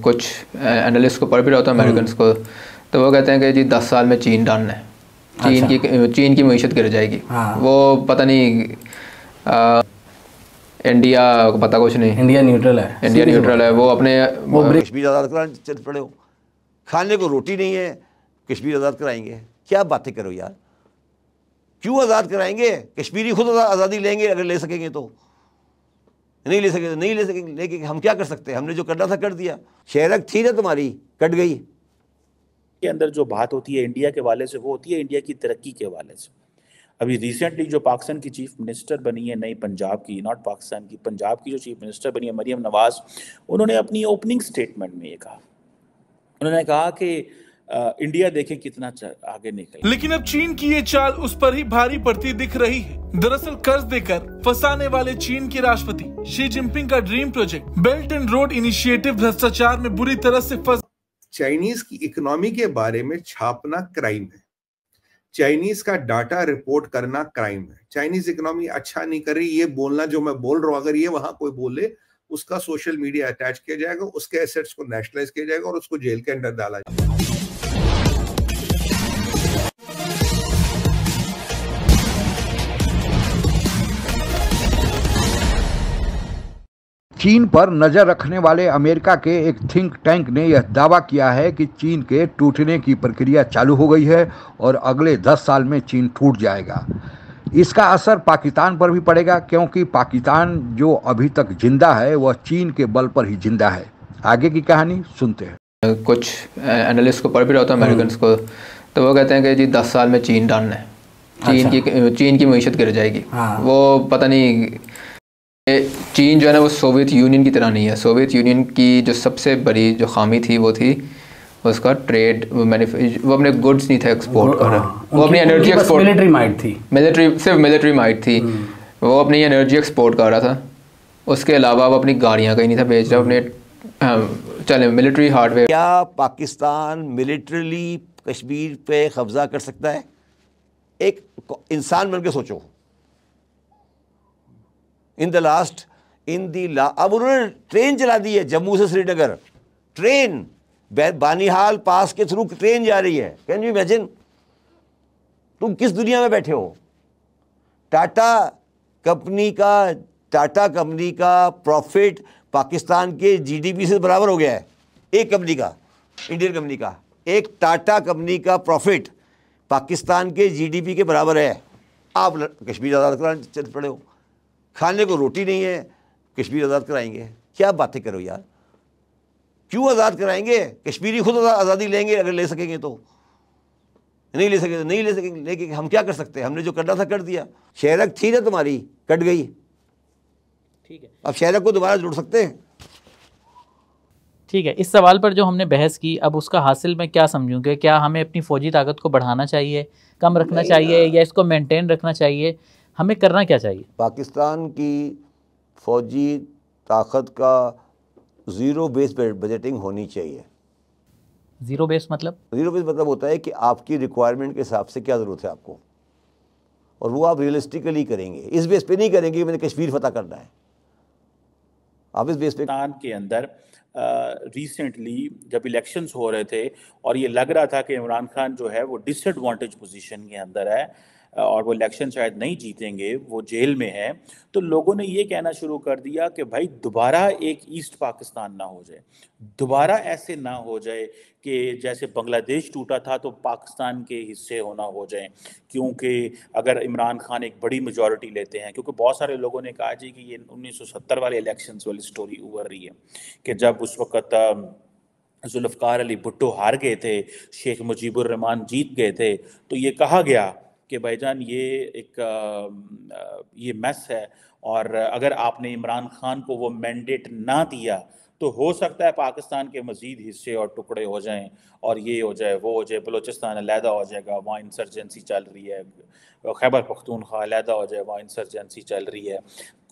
कुछ एनालिस्ट को पढ़ भी रहा था अमेरिकन को, तो वो कहते हैं कि जी 10 साल में चीन डन है। चीन की मईशत गिर जाएगी। वो पता नहीं इंडिया को पता कुछ नहीं, इंडिया न्यूट्रल है। वो अपने कश्मीर आज़ाद कराने चल पड़े हो, खाने को रोटी नहीं है, कश्मीर आज़ाद कराएंगे। क्या बातें करो यार, क्यों आज़ाद कराएंगे? कश्मीरी खुद आज़ादी लेंगे अगर ले सकेंगे तो, नहीं ले सकेंगे नहीं ले सकेंगे, लेकिन हम क्या कर सकते हैं? हमने जो करना था कर दिया। शेरक थी ना तुम्हारी, कट गई। के अंदर जो बात होती है इंडिया के हवाले से, वो होती है इंडिया की तरक्की के हवाले से। अभी रिसेंटली जो पाकिस्तान की चीफ मिनिस्टर बनी है नई, पंजाब की, नॉट पाकिस्तान की, पंजाब की जो चीफ मिनिस्टर बनी है मरियम नवाज, उन्होंने अपनी ओपनिंग स्टेटमेंट में ये कहा, उन्होंने कहा कि इंडिया देखे कितना आगे निकल। लेकिन अब चीन की ये चाल उस पर ही भारी पड़ती दिख रही है। दरअसल कर्ज देकर फंसाने वाले चीन के राष्ट्रपति शी जिनपिंग का dream project belt and road initiative भ्रष्टाचार में बुरी तरह से फंस। चाइनीज की इकोनॉमी के बारे में छापना क्राइम है, चाइनीज का डाटा रिपोर्ट करना क्राइम है। चाइनीज इकोनॉमी अच्छा नहीं कर रही, ये बोलना जो मैं बोल रहा हूँ, अगर ये वहां कोई बोले उसका सोशल मीडिया अटैच किया जाएगा, उसके एसेट्स को नेशनलाइज किया जाएगा और उसको जेल के अंदर डाला जाएगा। चीन पर नजर रखने वाले अमेरिका के एक थिंक टैंक ने यह दावा किया है कि चीन के टूटने की प्रक्रिया चालू हो गई है और अगले 10 साल में चीन टूट जाएगा। इसका असर पाकिस्तान पर भी पड़ेगा, क्योंकि पाकिस्तान जो अभी तक जिंदा है वह चीन के बल पर ही जिंदा है। आगे की कहानी सुनते हैं। कुछ एनालिस्ट को पढ़ भी रहा था अमेरिकन को, तो वो कहते हैं कि जी 10 साल में चीन डन है। चीन की मईशत गिर जाएगी। वो पता नहीं, चीन जो है ना वो सोवियत यूनियन की तरह नहीं है। सोवियत यूनियन की जो सबसे बड़ी जो खामी थी वो थी उसका ट्रेड, वो अपने गुड्स नहीं थे एक्सपोर्ट कर रहा, वो अपनी एनर्जी एक्सपोर्ट, मिलिट्री माइट थी, सिर्फ मिलिट्री माइट थी। वो अपनी एनर्जी एक्सपोर्ट कर रहा था, उसके अलावा वो अपनी गाड़ियाँ कहीं नहीं था बेच रहा, अपने चले मिलिट्री हार्डवेयर। क्या पाकिस्तान मिलिट्रीली कश्मीर पे कब्जा कर सकता है? एक इंसान बन के सोचो। अब उन्होंने ट्रेन चला दी है जम्मू से श्रीनगर, ट्रेन बानीहाल पास के थ्रू ट्रेन जा रही है। Can you imagine? तुम किस दुनिया में बैठे हो? टाटा कंपनी का प्रॉफिट पाकिस्तान के जीडीपी से बराबर हो गया है। एक कंपनी का, इंडियन कंपनी का, एक टाटा कंपनी का प्रॉफिट पाकिस्तान के जीडीपी के बराबर है। आप कश्मीर आज़ाद कराने चल पड़े हो, खाने को रोटी नहीं है, कश्मीर आज़ाद कराएंगे। क्या बातें करो यार, क्यों आज़ाद कराएंगे? कश्मीरी खुद आज़ादी लेंगे अगर ले सकेंगे तो, नहीं ले सकेंगे नहीं ले सकेंगे, लेकिन हम क्या कर सकते हैं? हमने जो करना था कर दिया। शेरक थी ना तुम्हारी, कट गई। ठीक है, अब शेरक को दोबारा जोड़ सकते हैं? ठीक है, इस सवाल पर जो हमने बहस की, अब उसका हासिल मैं क्या समझूंगा? क्या हमें अपनी फ़ौजी ताकत को बढ़ाना चाहिए, कम रखना चाहिए, या इसको मेंटेन रखना चाहिए? हमें करना क्या चाहिए? पाकिस्तान की फ़ौजी ताकत का ज़ीरो बेस बजटिंग होनी चाहिए। ज़ीरो बेस मतलब? ज़ीरो बेस मतलब होता है कि आपकी रिक्वायरमेंट के हिसाब से क्या ज़रूरत है आपको, और वो आप रियलिस्टिकली करेंगे। इस बेस पे नहीं करेंगे कि मैंने कश्मीर फतह करना है। आप इस बेस पे के अंदर रिसेंटली जब इलेक्शंस हो रहे थे और ये लग रहा था कि इमरान खान जो है वो डिसएडवांटेज पोजीशन के अंदर है और वो इलेक्शन शायद नहीं जीतेंगे, वो जेल में है, तो लोगों ने ये कहना शुरू कर दिया कि भाई दोबारा एक ईस्ट पाकिस्तान ना हो जाए, दोबारा ऐसे ना हो जाए कि जैसे बांग्लादेश टूटा था तो पाकिस्तान के हिस्से होना हो जाए, क्योंकि अगर इमरान खान एक बड़ी मेजॉरिटी लेते हैं, क्योंकि बहुत सारे लोगों ने कहा जी कि ये 1970 वाले इलेक्शंस वाली स्टोरी उभर रही है कि जब उस वक़्त जुल्फ़िकार अली भुट्टो हार गए थे, शेख मुजीबुर रहमान जीत गए थे, तो ये कहा गया कि भाईजान ये मैस है, और अगर आपने इमरान खान को वो मैंडेट ना दिया तो हो सकता है पाकिस्तान के मज़ीद हिस्से और टुकड़े हो जाएं और ये हो जाए वो हो जाए, बलूचिस्तान अलहदा हो जाएगा, वहाँ इंसर्जेंसी चल रही है, खैबर पख्तूनख्वा अलहदा हो जाए, वहाँ इंसर्जेंसी चल रही है।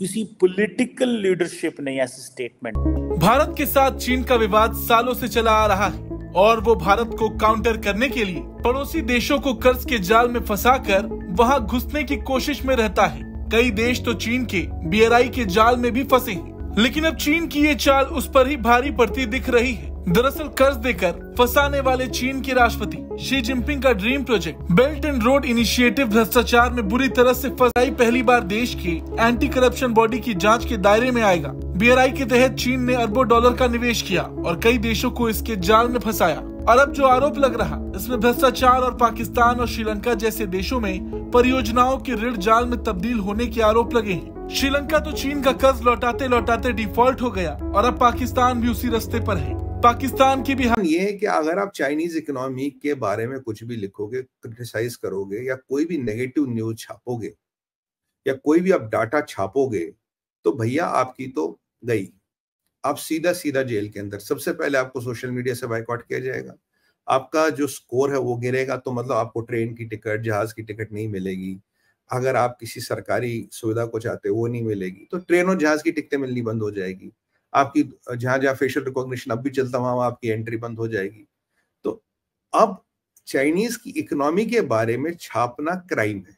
किसी पॉलिटिकल लीडरशिप ने ऐसी स्टेटमेंट। भारत के साथ चीन का विवाद सालों से चला आ रहा है और वो भारत को काउंटर करने के लिए पड़ोसी देशों को कर्ज के जाल में फंसाकर वहां घुसने की कोशिश में रहता है। कई देश तो चीन के BRI के जाल में भी फंसे हैं। लेकिन अब चीन की ये चाल उस पर ही भारी पड़ती दिख रही है। दरअसल कर्ज देकर फंसाने वाले चीन के राष्ट्रपति शी जिनपिंग का dream project belt and road initiative भ्रष्टाचार में बुरी तरह से फंसाई पहली बार देश के एंटी करप्शन बॉडी की जांच के दायरे में आएगा। BRI के तहत चीन ने अरबों डॉलर का निवेश किया और कई देशों को इसके जाल में फंसाया। और अब जो आरोप लग रहा इसमें भ्रष्टाचार और पाकिस्तान और श्रीलंका जैसे देशों में परियोजनाओं के ऋण जाल में तब्दील होने के आरोप लगे हैं। श्रीलंका तो चीन का कर्ज लौटाते लौटाते डिफॉल्ट हो गया और अब पाकिस्तान भी उसी रास्ते पर है। पाकिस्तान की भी ये है कि अगर आप चाइनीज इकोनॉमी के बारे में कुछ भी लिखोगे, क्रिटिसाइज करोगे या कोई भी नेगेटिव न्यूज छापोगे या कोई भी आप डाटा छापोगे तो भैया आपकी तो गई, आप सीधा सीधा जेल के अंदर। सबसे पहले आपको सोशल मीडिया से बाइकआउट किया जाएगा, आपका जो स्कोर है वो गिरेगा, तो मतलब आपको ट्रेन की टिकट, जहाज की टिकट नहीं मिलेगी। अगर आप किसी सरकारी सुविधा को चाहते हो वो नहीं मिलेगी, तो ट्रेन और जहाज की टिकटें मिलनी बंद हो जाएगी। आपकी जहां जहां फेशियल रिकॉग्निशन अब भी चलता वहां आपकी एंट्री बंद हो जाएगी। तो अब चाइनीज की इकोनॉमी के बारे में छापना क्राइम है,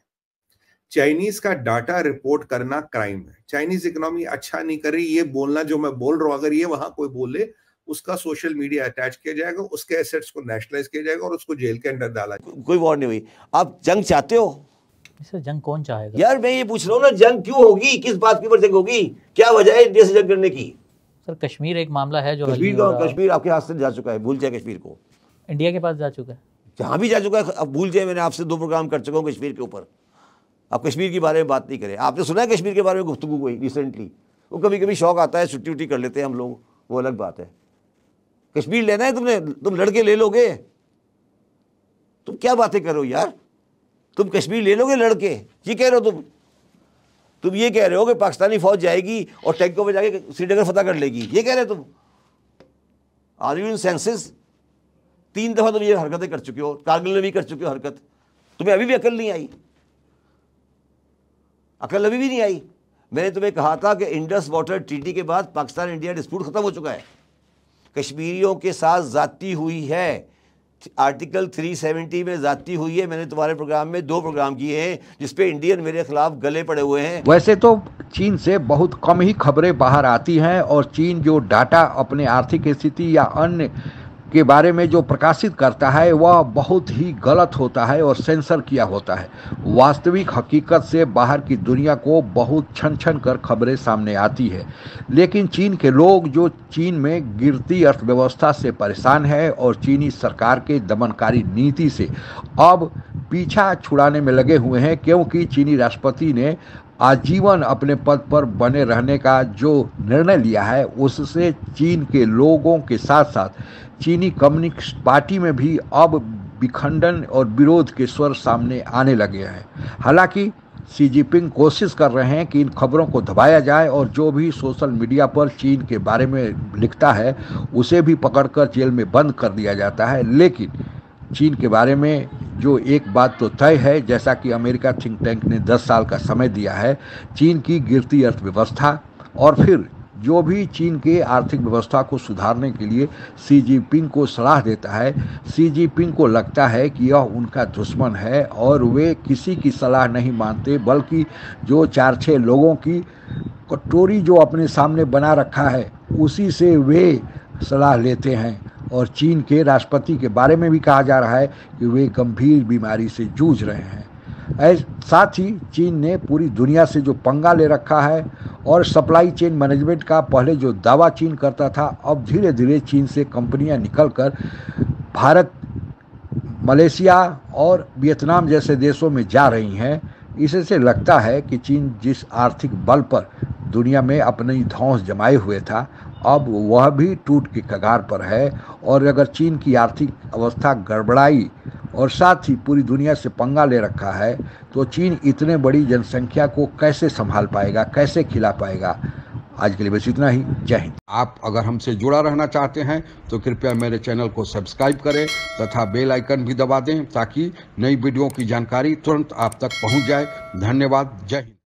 चाइनीज का डाटा रिपोर्ट करना क्राइम है। चाइनीज इकोनॉमी अच्छा नहीं कर रही ये बोलना जो मैं बोल रहा हूं, अगर ये वहां कोई बोले उसका सोशल मीडिया अटैच किया जाएगा, उसके एसेट्स को नेशनलाइज किया जाएगा और उसको जेल के अंदर डाला जाएगा। कोई वॉर नहीं हुई। आप जंग चाहते हो? इसे जंग कौन चाहेगा यार? मैं ये पूछ रहा हूँ ना, जंग क्यों होगी, किस बात के ऊपर जंग होगी, क्या वजह है इंडिया से जंग करने की? सर कश्मीर एक मामला है जो कश्मीर आपके हाथ से जा चुका है, भूल जाए कश्मीर को। इंडिया के पास जा चुका है, जहां भी जा चुका है, अब भूल जाए। मैंने आपसे 2 प्रोग्राम कर चुका हूँ कश्मीर के ऊपर, आप कश्मीर के बारे में बात नहीं करें। आपने सुना है कश्मीर के बारे में गुफ्तगू कोई रिसेंटली? वो कभी कभी शौक आता है, छुट्टी उट्टी कर लेते हैं हम लोग, वो अलग बात है। कश्मीर लेना है तुमने, तुम लड़के ले लोगे? तुम क्या बातें करो यार, तुम कश्मीर ले लोगे लड़के? ये कह रहे हो तुम ये कह रहे हो कि पाकिस्तानी फौज जाएगी और टैंकों में जाके श्रीनगर फतह कर लेगी, ये कह रहे हो तुम? Are you in senses? 3 दफा तुम ये हरकतें कर चुके हो, कारगिल में भी कर चुके हो हरकत, तुम्हें अभी भी अकल नहीं आई? अकल अभी भी नहीं आई? मैंने तुम्हें कहा था कि इंडस वाटर ट्रीटी के बाद पाकिस्तान इंडिया डिस्प्यूट खत्म हो चुका है, कश्मीरियों के साथ जाती हुई है, आर्टिकल 370 में जाती हुई है। मैंने तुम्हारे प्रोग्राम में 2 प्रोग्राम किए हैं जिसपे इंडियन मेरे खिलाफ गले पड़े हुए हैं। वैसे तो चीन से बहुत कम ही खबरें बाहर आती हैं और चीन जो डाटा अपने आर्थिक स्थिति या अन्य के बारे में जो प्रकाशित करता है वह बहुत ही गलत होता है और सेंसर किया होता है। वास्तविक हकीकत से बाहर की दुनिया को बहुत छन छन कर खबरें सामने आती है। लेकिन चीन के लोग जो चीन में गिरती अर्थव्यवस्था से परेशान है और चीनी सरकार के दमनकारी नीति से अब पीछा छुड़ाने में लगे हुए हैं, क्योंकि चीनी राष्ट्रपति ने आजीवन अपने पद पर बने रहने का जो निर्णय लिया है उससे चीन के लोगों के साथ साथ चीनी कम्युनिस्ट पार्टी में भी अब विखंडन और विरोध के स्वर सामने आने लगे हैं। हालांकि शी जिनपिंग कोशिश कर रहे हैं कि इन खबरों को दबाया जाए और जो भी सोशल मीडिया पर चीन के बारे में लिखता है उसे भी पकड़कर जेल में बंद कर दिया जाता है। लेकिन चीन के बारे में जो एक बात तो तय है, जैसा कि अमेरिका थिंक टैंक ने 10 साल का समय दिया है, चीन की गिरती अर्थव्यवस्था और फिर जो भी चीन के आर्थिक व्यवस्था को सुधारने के लिए शी जिनपिंग को सलाह देता है, शी जिनपिंग को लगता है कि यह उनका दुश्मन है और वे किसी की सलाह नहीं मानते, बल्कि जो 4-6 लोगों की कटोरी जो अपने सामने बना रखा है उसी से वे सलाह लेते हैं। और चीन के राष्ट्रपति के बारे में भी कहा जा रहा है कि वे गंभीर बीमारी से जूझ रहे हैं। साथ ही चीन ने पूरी दुनिया से जो पंगा ले रखा है और सप्लाई चेन मैनेजमेंट का पहले जो दावा चीन करता था, अब धीरे धीरे चीन से कंपनियां निकलकर भारत, मलेशिया और वियतनाम जैसे देशों में जा रही हैं। इससे लगता है कि चीन जिस आर्थिक बल पर दुनिया में अपनी धौंस जमाए हुए था, अब वह भी टूट के कगार पर है। और अगर चीन की आर्थिक अवस्था गड़बड़ाई और साथ ही पूरी दुनिया से पंगा ले रखा है तो चीन इतने बड़ी जनसंख्या को कैसे संभाल पाएगा, कैसे खिला पाएगा। आज के लिए बस इतना ही। जय हिंद। आप अगर हमसे जुड़ा रहना चाहते हैं तो कृपया मेरे चैनल को सब्सक्राइब करें तथा बेल आइकन भी दबा दें ताकि नई वीडियो की जानकारी तुरंत आप तक पहुंच जाए। धन्यवाद। जय हिंद।